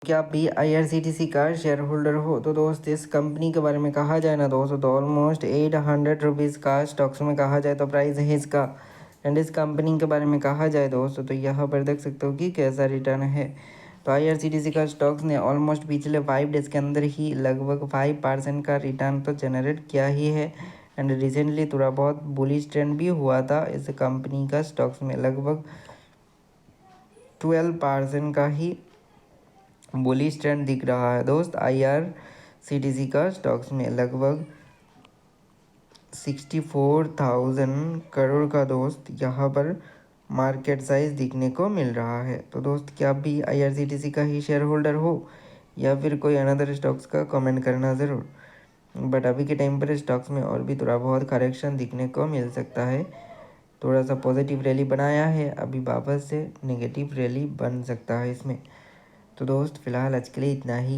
क्या आप भी IRCTC का शेयर होल्डर हो तो दोस्त इस कंपनी के बारे में कहा जाए ना दोस्तों तो ऑलमोस्ट 800 रुपीज़ का स्टॉक्स में कहा जाए तो प्राइस है इसका। एंड इस कंपनी के बारे में कहा जाए दोस्तों तो यहाँ पर देख सकते हो कि कैसा रिटर्न है। तो IRCTC का स्टॉक्स ने ऑलमोस्ट पिछले 5 डेज़ के अंदर ही लगभग 5% का रिटर्न तो जनरेट किया ही है। एंड रिसेंटली थोड़ा बहुत बुलिश ट्रेंड भी हुआ था इस कंपनी का स्टॉक्स में, लगभग 12% का ही बुलिश ट्रेंड दिख रहा है दोस्त। IRCTC का स्टॉक्स में लगभग 64,000 करोड़ का दोस्त यहाँ पर मार्केट साइज दिखने को मिल रहा है। तो दोस्त क्या आप भी IRCTC का ही शेयर होल्डर हो या फिर कोई अनदर स्टॉक्स का कमेंट करना ज़रूर। बट अभी के टाइम पर स्टॉक्स में और भी थोड़ा बहुत करेक्शन दिखने को मिल सकता है। थोड़ा सा पॉजिटिव रैली बनाया है, अभी वापस से नेगेटिव रैली बन सकता है इसमें। तो दोस्त फिलहाल आज के लिए इतना ही।